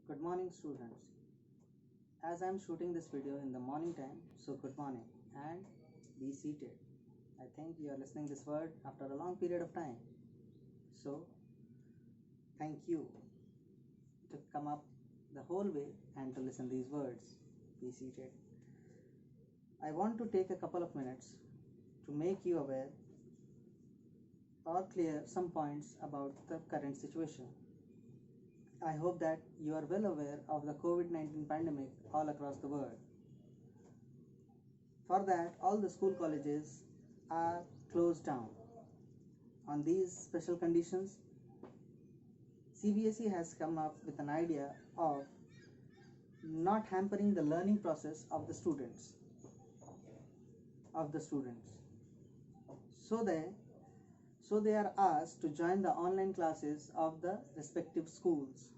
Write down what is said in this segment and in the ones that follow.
Good morning, students. As I am shooting this video in the morning time, so good morning and be seated. I think you are listening this word after a long period of time. So thank you to come up the whole way and to listen these words. Be seated. I want to take a couple of minutes to make you aware or clear some points about the current situation. I hope that you are well aware of the COVID-19 pandemic all across the world. For that, all the school colleges are closed down. On these special conditions, CBSE has come up with an idea of not hampering the learning process of the students. So they are asked to join the online classes of their respective schools.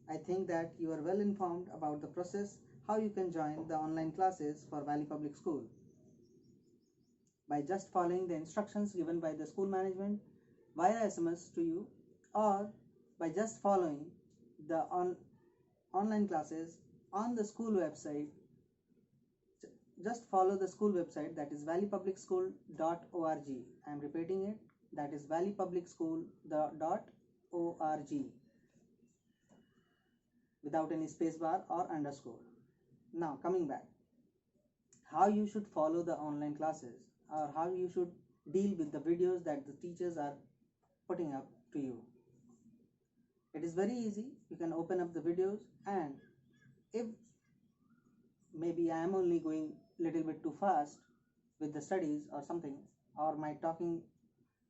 I think that you are well informed about the process how you can join the online classes for Valley Public School by just following the instructions given by the school management via SMS to you, or by just following the online classes on the school website. Just follow the school website, that is valleypublicschool.org. I am repeating it, that is valleypublicschool.org, without any space bar or underscore. Now coming back, how you should follow the online classes, or how you should deal with the videos that the teachers are putting up to you. It is very easy. You can open up the videos, and if maybe I am only going little bit too fast with the studies or something, or my talking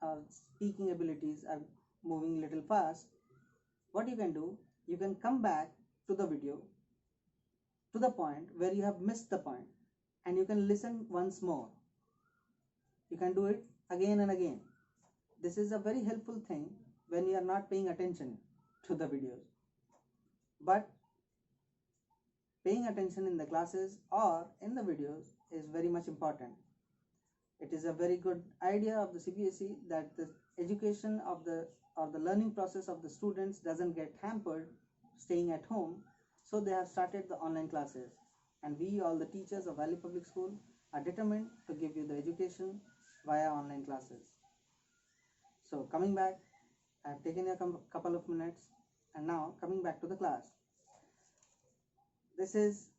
or speaking abilities are moving little fast, what you can do, you can come back to the video to the point where you have missed the point, and you can listen once more. You can do it again and again. This is a very helpful thing when you are not paying attention to the videos, but paying attention in the classes or in the videos is very much important. It is a very good idea of the CBSE that the education of the learning process of the students doesn't get hampered staying at home, so they have started the online classes, and we, all the teachers of Valley Public School, are determined to give you the education via online classes. So coming back, I have taken a couple of minutes, and now coming back to the class. This is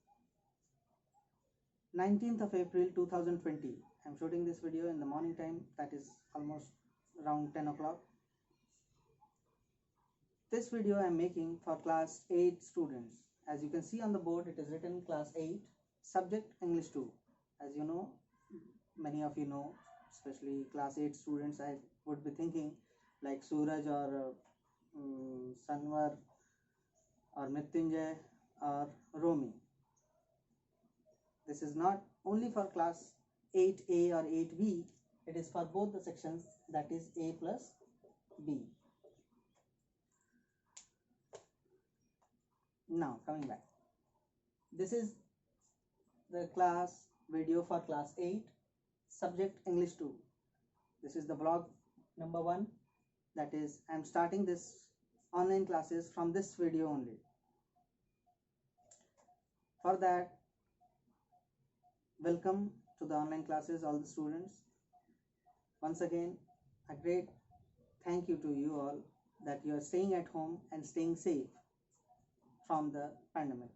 19th of April 2020. I am shooting this video in the morning time, that is almost around 10 o'clock. This video I am making for class 8 students. As you can see on the board, it is written class 8, subject English 2. As you know, many of you know, especially class 8 students, I would be thinking like Suraj or Sanwar or Mrityunjay or Romi. This is not only for class 8A or 8B, it is for both the sections, that is A plus B. Now coming back, this is the class video for class 8, subject English 2. This is the vlog number 1, that is I am starting this online classes from this video only. For that, welcome to the online classes, all the students. Once again, a great thank you to you all that you are staying at home and staying safe from the pandemic.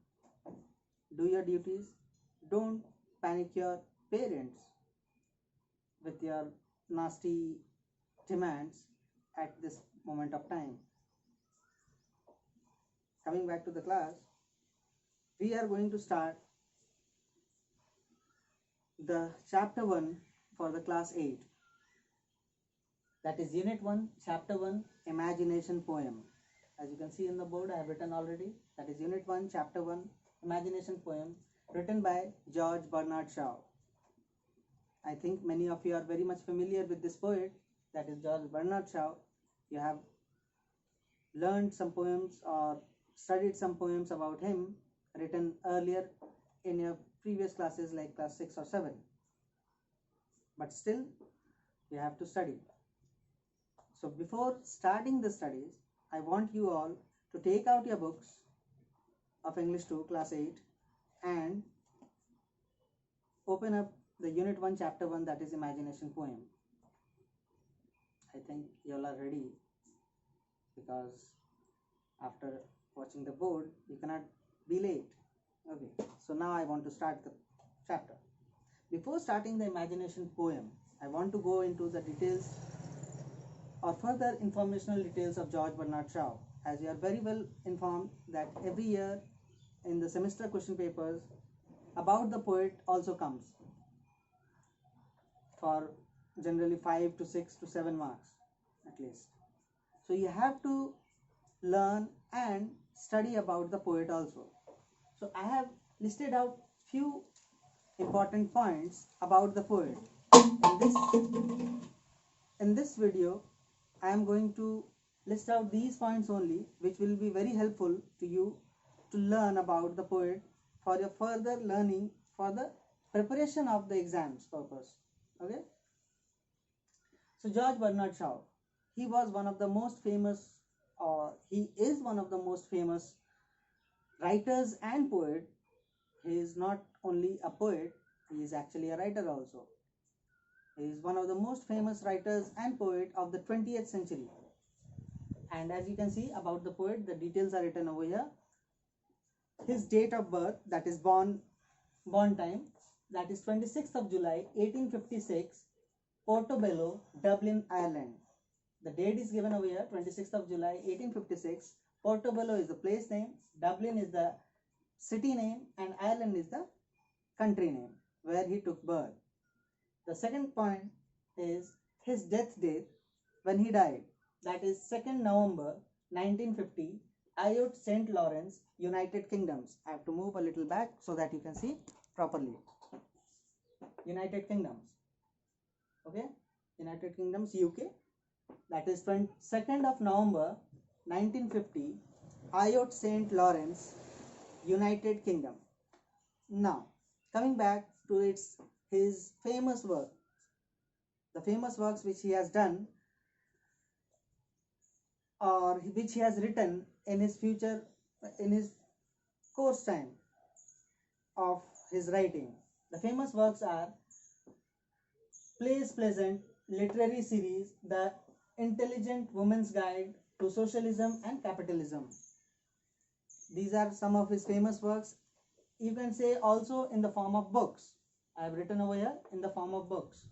Do your duties. Don't panic your parents with your nasty demands at this moment of time. Coming back to the class, we are going to start the chapter 1 for the class 8. That is unit 1, chapter 1, imagination poem. As you can see in the board, I have written already. That is unit 1, chapter 1, imagination poem, written by George Bernard Shaw. I think many of you are very much familiar with this poet, that is George Bernard Shaw. You have learned some poems or studied some poems about him written earlier in your previous classes like class 6 or 7. But still, you have to study. So before starting the studies, I want you all to take out your books of English 2 class 8 and open up the unit 1 chapter 1, that is imagination poem. I think you all are ready, because after watching the board you cannot be late. Okay, so now I want to start the chapter. Before starting the imagination poem, I want to go into the details or further informational details of George Bernard Shaw. As you are very well informed that every year in the semester question papers about the poet also comes for generally 5 to 6 to 7 marks at least. So you have to learn and study about the poet also. So I have listed out few important points about the poet. In this video, I am going to list out these points only, which will be very helpful to you to learn about the poet for your further learning, for the preparation of the exams purpose. Okay. So George Bernard Shaw, he was one of the most famous, or he is one of the most famous writers and poet. He is not only a poet, he is actually a writer also. He is one of the most famous writers and poet of the 20th century. And as you can see about the poet, the details are written over here. His date of birth, that is born time, that is 26th of July 1856, Portobello, Dublin, Ireland. The date is given over here, 26th of July 1856. Portobello is the place name, Dublin is the city name, and Ireland is the country name where he took birth. The second point is his death date, when he died, that is 2nd November 1950, Ayotte, St. Lawrence, United Kingdoms. I have to move a little back so that you can see properly. United Kingdoms. Okay, United Kingdoms, UK. That is 2nd of November 1950, Ayotte, St. Lawrence, United Kingdom. Now, coming back to his famous work, the famous works which he has done or which he has written in his course time of his writing. The famous works are Place Pleasant, literary series, The Intelligent Woman's Guide to Socialism and Capitalism. These are some of his famous works. You can say also in the form of books. I have written over here in the form of books.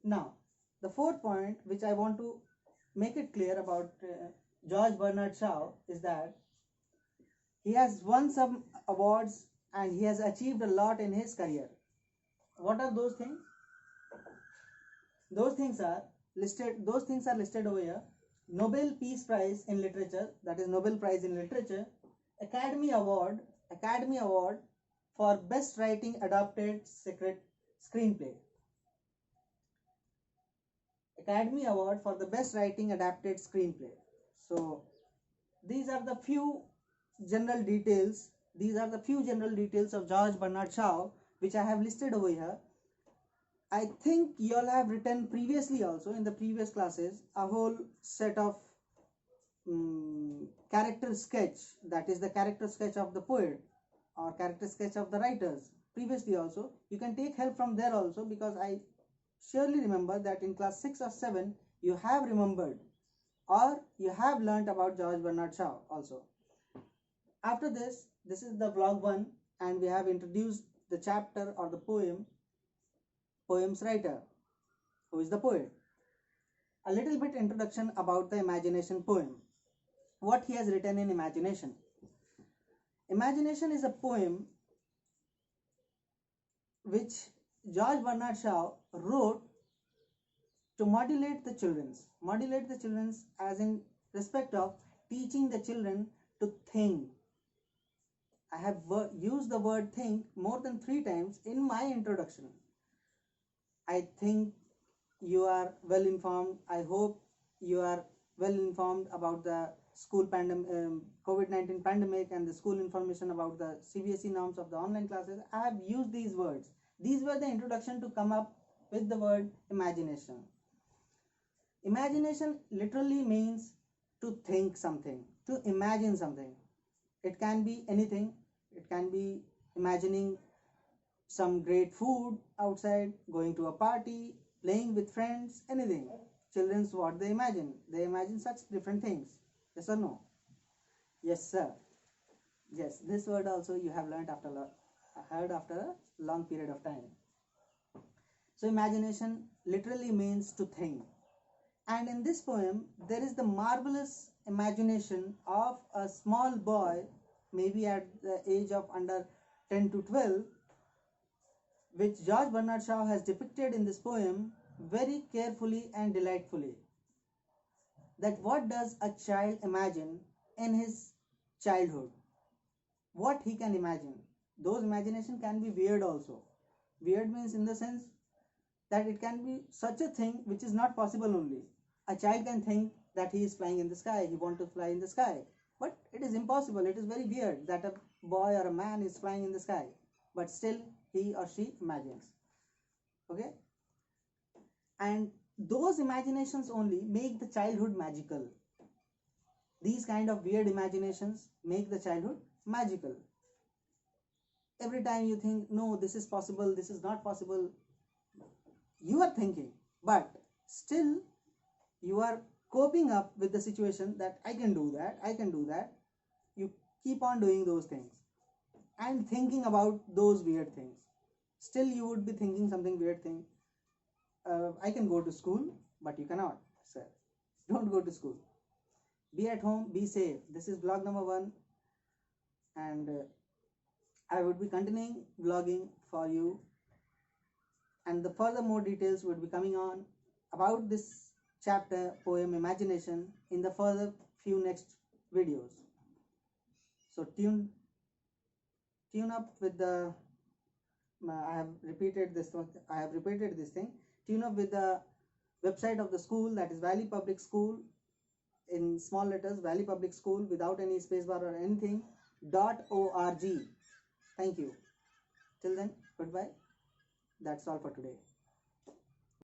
Now, the fourth point which I want to make it clear about George Bernard Shaw is that he has won some awards and he has achieved a lot in his career. What are those things? Those things are listed over here. Nobel Peace Prize in Literature, that is Nobel Prize in Literature. Academy Award for Best Writing Adapted Screenplay. Academy Award for the Best Writing Adapted Screenplay. So these are the few general details. These are the few general details of George Bernard Shaw which I have listed over here. I think you all have written previously also in the previous classes a whole set of character sketch, that is the character sketch of the poet or character sketch of the writers previously also. You can take help from there also, because I surely remember that in class 6 or 7 you have remembered or you have learnt about George Bernard Shaw also. After this is the vlog 1 and we have introduced the chapter or the poem's writer, who is the poet. A little bit introduction about the imagination poem. What he has written in Imagination. Imagination is a poem which George Bernard Shaw wrote to modulate the children as in respect of teaching the children to think. I have used the word think more than 3 times in my introduction. I think you are well informed. I hope you are well informed about the school COVID-19 pandemic and the school information about the CBSE norms of the online classes. I have used these words. These were the introduction to come up with the word imagination. Imagination literally means to think something, to imagine something. It can be anything. It can be imagining some great food outside, going to a party, playing with friends, anything. Children's what they imagine. They imagine such different things. Yes or no? Yes, sir. Yes, this word also you have learned heard after a long period of time. So imagination literally means to think. And in this poem, there is the marvelous imagination of a small boy, maybe at the age of under 10 to 12, which George Bernard Shaw has depicted in this poem very carefully and delightfully. That what does a child imagine in his childhood? What he can imagine. Those imagination can be weird also. Weird means in the sense that it can be such a thing which is not possible only. A child can think that he is flying in the sky, he wants to fly in the sky. But it is impossible, it is very weird that a boy or a man is flying in the sky. But still he or she imagines. Okay? And those imaginations only make the childhood magical. These kind of weird imaginations make the childhood magical. Every time you think, no, this is possible, this is not possible, you are thinking, but still you are coping up with the situation that I can do that, I can do that. You keep on doing those things and thinking about those weird things. Still you would be thinking something weird thing. I can go to school, but you cannot, sir. Don't go to school. Be at home, be safe. This is vlog number 1, and I would be continuing vlogging for you, and the further more details would be coming on about this chapter poem imagination in the further few next videos. So tune up with the I have repeated this thing. Tune up with the website of the school, that is Valley Public School, in small letters, Valley Public School without any spacebar or anything, .org. Thank you. Till then, goodbye. That's all for today.